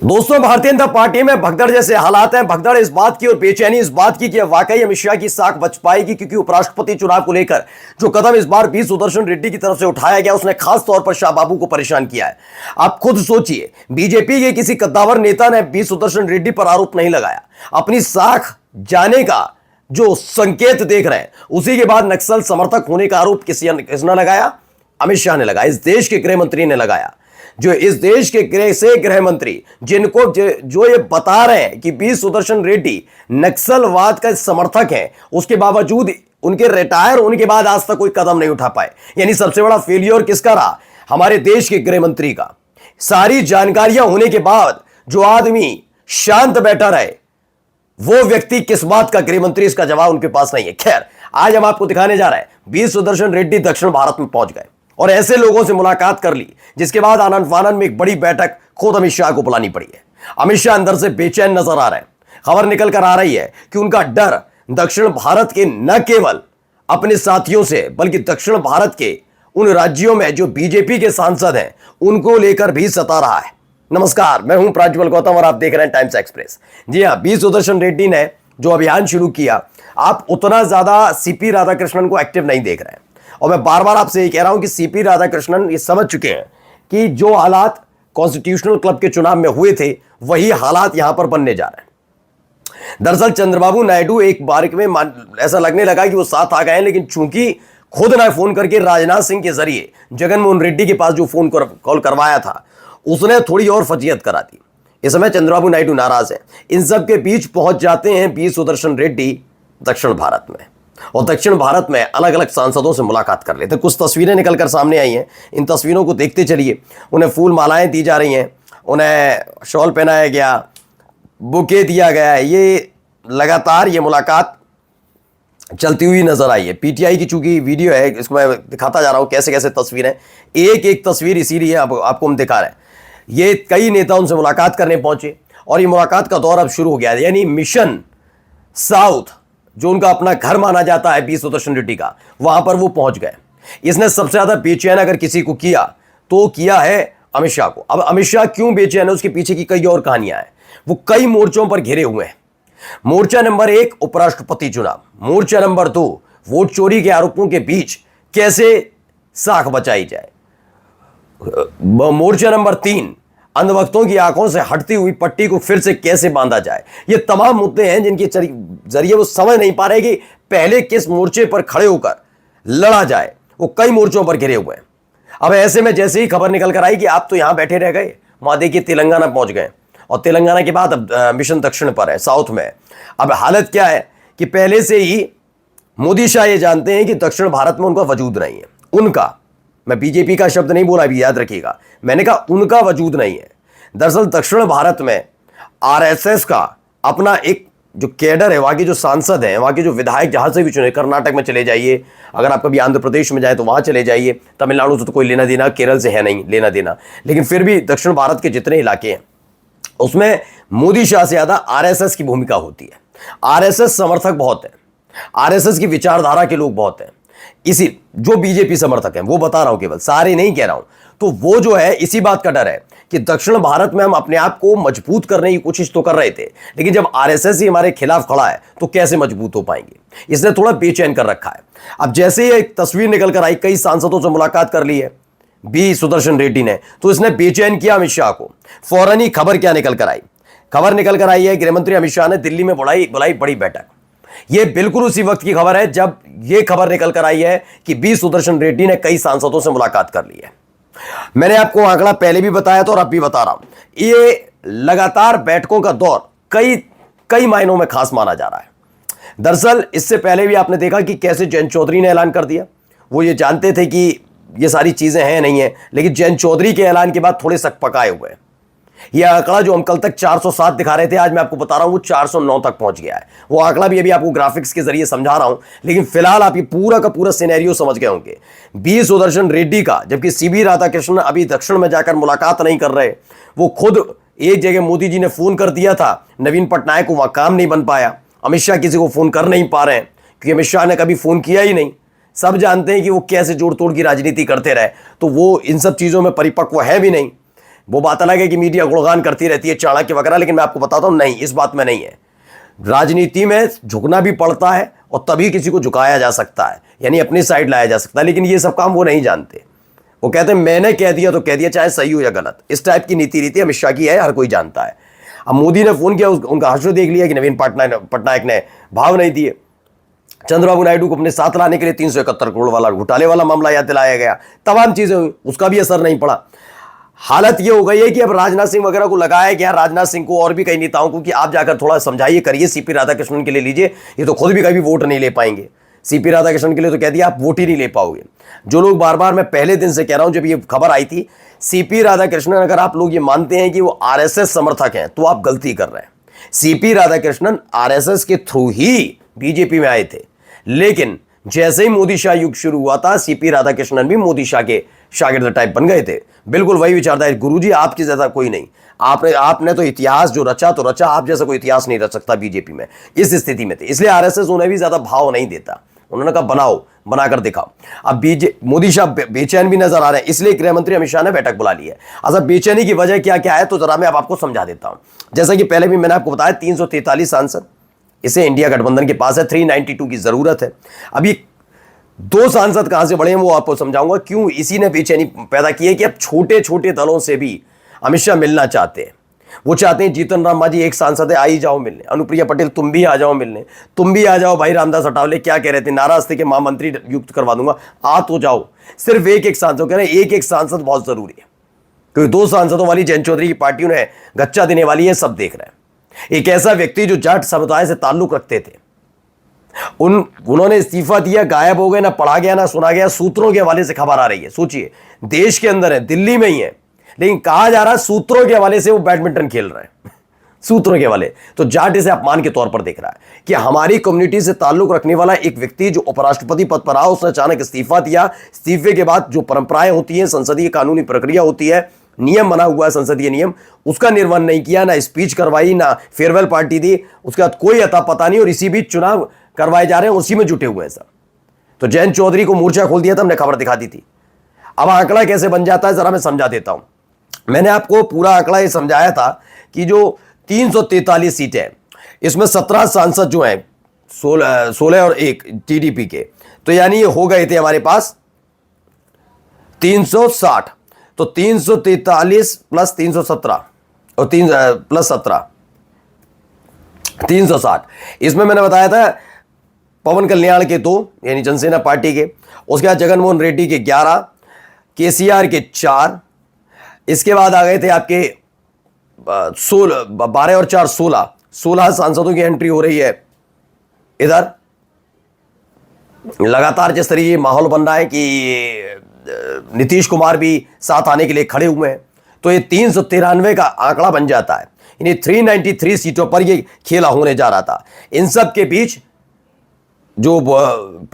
दोस्तों, भारतीय जनता पार्टी में भगदड़ जैसे हालात हैं। भगदड़ इस बात की और बेचैनी इस बात की कि वाकई अमित शाह की साख बच पाएगी, क्योंकि उपराष्ट्रपति चुनाव को लेकर जो कदम इस बार बी सुदर्शन रेड्डी की तरफ से उठाया गया उसने खास तौर पर शाह बाबू को परेशान किया है। आप खुद सोचिए, बीजेपी के किसी कद्दावर नेता ने बी सुदर्शन रेड्डी पर आरोप नहीं लगाया। अपनी साख जाने का जो संकेत देख रहे हैं, उसी के बाद नक्सल समर्थक होने का आरोप किसने लगाया? अमित शाह ने लगाया, इस देश के गृह मंत्री ने लगाया। जो इस देश के गृह मंत्री जिनको जो ये बता रहे हैं कि बी सुदर्शन रेड्डी नक्सलवाद का समर्थक हैं, उसके बावजूद उनके रिटायर होने के बाद आज तक कोई कदम नहीं उठा पाए। यानी सबसे बड़ा फेलियर किसका रहा? हमारे देश के गृह मंत्री का। सारी जानकारियां होने के बाद जो आदमी शांत बैठा रहे, वो व्यक्ति किस बात का गृह मंत्री, इसका जवाब उनके पास नहीं है। खैर, आज हम आपको दिखाने जा रहे हैं बी सुदर्शन रेड्डी दक्षिण भारत में पहुंच गए और ऐसे लोगों से मुलाकात कर ली, जिसके बाद आनंद फानंद में एक बड़ी बैठक खुद अमित शाह को बुलानी पड़ी है। अमित शाह अंदर से बेचैन नजर आ रहे हैं। खबर निकल कर आ रही है कि उनका डर दक्षिण भारत के न केवल अपने साथियों से, बल्कि दक्षिण भारत के उन राज्यों में जो बीजेपी के सांसद हैं, उनको लेकर भी सता रहा है। नमस्कार, मैं हूं प्रज्वल गौतम और आप देख रहे हैं टाइम्स एक्सप्रेस। जी हां, बी सुदर्शन रेड्डी ने जो अभियान शुरू किया, आप उतना ज्यादा सीपी राधाकृष्णन को एक्टिव नहीं देख रहे हैं। और मैं बार बार आपसे ये कह रहा हूं कि सीपी राधाकृष्णन ये समझ चुके हैं कि जो हालात कॉन्स्टिट्यूशनल क्लब के चुनाव में हुए थे, वही हालात यहां पर बनने जा रहे हैं। दरअसल चंद्रबाबू नायडू एक बार में ऐसा लगने लगा कि वो साथ आ गए हैं, लेकिन चूंकि खुद ना फोन करके राजनाथ सिंह के जरिए जगनमोहन रेड्डी के पास जो फोन कॉल करवाया था, उसने थोड़ी और फजीयत करा दी। इस समय चंद्रबाबू नायडू नाराज है। इन सब के बीच पहुंच जाते हैं बी सुदर्शन रेड्डी दक्षिण भारत में, और दक्षिण भारत में अलग अलग सांसदों से मुलाकात कर लेते। कुछ तस्वीरें निकलकर सामने आई हैं, इन तस्वीरों को देखते चलिए। उन्हें फूल मालाएं दी जा रही हैं, उन्हें शॉल पहनाया गया, बुके दिया गया है। ये लगातार ये मुलाकात चलती हुई नजर आई है। पीटीआई की चूंकि वीडियो है, इसको मैं दिखाता जा रहा हूं कैसे कैसे तस्वीरें, एक एक तस्वीर इसीलिए आपको हम दिखा रहे हैं। ये कई नेता उनसे मुलाकात करने पहुंचे और ये मुलाकात का दौर अब शुरू हो गया है। यानी मिशन साउथ, जो उनका अपना घर माना जाता है बी सुदर्शन रेड्डी का, वहां पर वो पहुंच गए। इसने सबसे ज्यादा बेचैन अगर किसी को किया तो किया है अमित शाह को। अब अमित शाह क्यों बेचैन है, उसके पीछे की कई और कहानियां हैं। वो कई मोर्चों पर घिरे हुए हैं। मोर्चा नंबर 1 उपराष्ट्रपति चुनाव, मोर्चा नंबर 2 वोट चोरी के आरोपों के बीच कैसे साख बचाई जाए, मोर्चा नंबर 3 अंधभक्तों की आंखों से हटती हुई पट्टी को फिर से कैसे बांधा जाए। ये तमाम मुद्दे हैं जिनके जरिए वो समझ नहीं पा रहे कि पहले किस मोर्चे पर खड़े होकर लड़ा जाए। वो कई मोर्चों पर घिरे हुए हैं। अब ऐसे में जैसे ही खबर निकल कर आई कि आप तो यहां बैठे रह गए, वहां देखिए तेलंगाना पहुंच गए, और तेलंगाना के बाद अब मिशन दक्षिण पर है, साउथ में। अब हालत क्या है कि पहले से ही मोदी शाह ये जानते हैं कि दक्षिण भारत में उनका वजूद नहीं है। उनका, मैं बीजेपी का शब्द नहीं बोला, अभी याद रखिएगा, मैंने कहा उनका वजूद नहीं है। दरअसल दक्षिण भारत में आरएसएस का अपना एक जो कैडर है, वहां के जो सांसद हैं, वहां के जो विधायक जहां से भी चुने, कर्नाटक में चले जाइए, अगर आप कभी आंध्र प्रदेश में जाए तो वहां चले जाइए, तमिलनाडु से तो कोई लेना देना, केरल से है नहीं लेना देना, लेकिन फिर भी दक्षिण भारत के जितने इलाके हैं उसमें मोदी शाह से ज्यादा आरएसएस की भूमिका होती है। आरएसएस समर्थक बहुत है, आरएसएस की विचारधारा के लोग बहुत हैं। इसी जो बीजेपी समर्थक हैं, वो बता रहा हूं, केवल सारे नहीं कह रहा हूं, तो वो जो है इसी बात का डर है कि दक्षिण भारत में हम अपने आप को मजबूत करने की कोशिश तो कर रहे थे, लेकिन जब आरएसएस ही हमारे खिलाफ खड़ा है तो कैसे मजबूत हो पाएंगे। इसने थोड़ा बेचैन कर रखा है। अब जैसे ही एक तस्वीर निकल कर आई, कई सांसदों से मुलाकात कर ली है बी सुदर्शन रेड्डी ने, तो इसने बेचैन किया अमित शाह को। फौरन ही खबर क्या निकल कर आई? खबर निकल कर आई है गृहमंत्री अमित शाह ने दिल्ली में बुलाई बड़ी बैठक। यह बिल्कुल उसी वक्त की खबर है जब यह खबर निकल कर आई है कि बी सुदर्शन रेड्डी ने कई सांसदों से मुलाकात कर ली है। मैंने आपको आंकड़ा पहले भी बताया था और अब भी बता रहा हूं, ये लगातार बैठकों का दौर कई मायनों में खास माना जा रहा है। दरअसल इससे पहले भी आपने देखा कि कैसे जयंत चौधरी ने ऐलान कर दिया। वो ये जानते थे कि ये सारी चीजें हैं नहीं है, लेकिन जयंत चौधरी के ऐलान के बाद थोड़े सक पकाए हुए हैं। यह आंकड़ा जो हम कल तक 407 दिखा रहे थे, आज मैं आपको बता रहा हूं वो 409 तक पहुंच गया है। वो आंकड़ा भी अभी आपको ग्राफिक्स के जरिए समझा रहा हूं, लेकिन फिलहाल आप ये पूरा का पूरा सिनेरियो समझ गए होंगे। बी सुदर्शन रेड्डी का, जबकि सीबी राधाकृष्णन अभी दक्षिण में जाकर मुलाकात नहीं कर रहे, वो खुद एक जगह मोदी जी ने फोन कर दिया था नवीन पटनायक को, वहां काम नहीं बन पाया। अमित शाह किसी को फोन कर नहीं पा रहे हैं क्योंकि अमित शाह ने कभी फोन किया ही नहीं। सब जानते हैं कि वो कैसे जोड़ तोड़ की राजनीति करते रहे, तो वो इन सब चीजों में परिपक्व है भी नहीं। वो बात अलग है कि मीडिया गुणगान करती रहती है, चाणक्य वगैरह, लेकिन मैं आपको बताता हूं नहीं, इस बात में नहीं है। राजनीति में झुकना भी पड़ता है और तभी किसी को झुकाया जा सकता है, यानी अपनी साइड लाया जा सकता है, लेकिन ये सब काम वो नहीं जानते। वो कहते हैं मैंने कह दिया तो कह दिया, चाहे सही हो या गलत। इस टाइप की नीति रीति अमित शाह की है, हर कोई जानता है। अब मोदी ने फोन किया, उनका हश्र देख लिया कि नवीन पटनायक ने भाव नहीं दिए। चंद्रबाबू नायडू को अपने साथ लाने के लिए 371 करोड़ वाला घोटाले वाला मामला याद दिलाया गया, तमाम चीजें हुई, उसका भी असर नहीं पड़ा। हालत ये हो गई है कि अब राजनाथ सिंह वगैरह को लगाया गया, राजनाथ सिंह को और भी कई नेताओं को, कि आप जाकर थोड़ा समझाइए, करिए, सीपी राधाकृष्णन के लिए लीजिए, ये तो खुद भी कभी वोट नहीं ले पाएंगे। सीपी राधाकृष्णन के लिए तो कह दिया आप वोट ही नहीं ले पाओगे। जो लोग बार बार, मैं पहले दिन से कह रहा हूं जब ये खबर आई थी, सीपी राधाकृष्णन, अगर आप लोग ये मानते हैं कि वो आरएसएस समर्थक हैं तो आप गलती कर रहे हैं। सीपी राधाकृष्णन आरएसएस के थ्रू ही बीजेपी में आए थे, लेकिन जैसे ही मोदी शाह युग शुरू हुआ था, सीपी राधाकृष्णन भी मोदी शाह के शागिर्द टाइप बन गए थे। बिल्कुल वही विचारधारा, गुरुजी आपके जैसा कोई नहीं, आपने तो इतिहास जो रचा तो रचा, आप जैसा कोई इतिहास नहीं रच सकता बीजेपी में। इस स्थिति में थे, इसलिए आरएसएस उन्हें भी ज्यादा भाव नहीं देता। उन्होंने कहा बनाओ, बनाकर दिखाओ। अब मोदी शाह बेचैन भी नजर आ रहे हैं, इसलिए गृह मंत्री अमित शाह ने बैठक बुला ली है। अच्छा, बेचैनी की वजह क्या क्या है तो जरा मैं अब आपको समझा देता हूं। जैसा कि पहले भी मैंने आपको बताया, 343 सांसद इसे इंडिया गठबंधन के पास है, 392 की जरूरत है। अभी 2 सांसद कहां से बढ़े हैं वो आपको समझाऊंगा, क्यों इसी ने बेचैनी पैदा की है कि अब छोटे छोटे दलों से भी अमित शाह मिलना चाहते हैं। वो चाहते हैं जीतन राम मांझी एक सांसद है, आई जाओ मिलने, अनुप्रिया पटेल तुम भी आ जाओ मिलने, तुम भी आ जाओ, भाई रामदास अठावले क्या कह रहे थे, नाराज थे कि महामंत्री नियुक्त करवा दूंगा, आ तो जाओ। सिर्फ एक सांसद कह रहे हैं, एक सांसद बहुत जरूरी है, क्योंकि 2 सांसदों वाली जयंत चौधरी की पार्टी उन्हें गच्चा देने वाली है, सब देख रहे हैं। एक ऐसा व्यक्ति जो जाट समुदाय से ताल्लुक रखते थे, उन्होंने इस्तीफा दिया, गायब हो गए, ना पढ़ा गया ना सुना गया। सूत्रों के हवाले से खबर आ रही है, सोचिए, देश के अंदर है, दिल्ली में ही है, लेकिन कहा जा रहा है सूत्रों के हवाले से वो बैडमिंटन खेल रहे हैं। सूत्रों के हवाले। तो जाट इसे अपमान के तौर पर देख रहा है कि हमारी कम्युनिटी से ताल्लुक रखने वाला एक व्यक्ति जो उपराष्ट्रपति पद पर रहा, उसने अचानक इस्तीफा दिया। इस्तीफे के बाद जो परंपराएं होती हैं, संसदीय कानूनी प्रक्रिया होती है, नियम बना हुआ है, संसदीय नियम, उसका निर्वहन नहीं किया, ना स्पीच करवाई, ना फेयरवेल पार्टी दी, उसके बाद कोई अता पता नहीं, और इसी बीच चुनाव करवाए जा रहे हैं, उसी में जुटे हुए हैं सब। तो जयंत चौधरी को मूर्छा खोल दिया था, हमने खबर दिखा दी थी। अब आंकड़ा कैसे बन जाता है जरा मैं समझा देता हूं। मैंने आपको पूरा आंकड़ा ये समझाया था कि जो 343 सीटें हैं, इसमें 17 सांसद जो हैं, 16 और 1 टीडीपी के, तो यानी ये हो गए थे हमारे पास 360। तो 343 प्लस 317 और 3 प्लस 17, 360। इसमें मैंने बताया था पवन कल्याण के 2, यानी जनसेना पार्टी के, उसके बाद जगनमोहन रेड्डी के 11, केसीआर के 4, इसके बाद आ गए थे आपके 16, 12 और 4 16 सांसदों की एंट्री हो रही है। इधर लगातार जिस तरीके माहौल बन रहा है कि नीतीश कुमार भी साथ आने के लिए खड़े हुए हैं, तो ये 393 का आंकड़ा बन जाता है। यानी 393 सीटों पर ये खेला होने जा रहा था। इन सब के बीच जो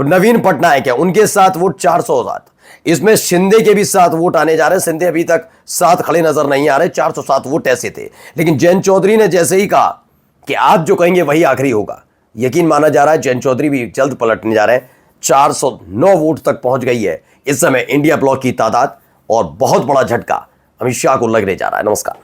नवीन पटनायक है उनके साथ वोट 407, इसमें शिंदे के भी 7 वोट आने जा रहे हैं। शिंदे अभी तक 7 खड़े नजर नहीं आ रहे, 407 वोट ऐसे थे। लेकिन जयंत चौधरी ने जैसे ही कहा कि आप जो कहेंगे वही आखिरी होगा, यकीन माना जा रहा है जयंत चौधरी भी जल्द पलटने जा रहे हैं। 409 वोट तक पहुंच गई है इस समय इंडिया ब्लॉक की तादाद, और बहुत बड़ा झटका अमित शाह को लगने जा रहा है। नमस्कार।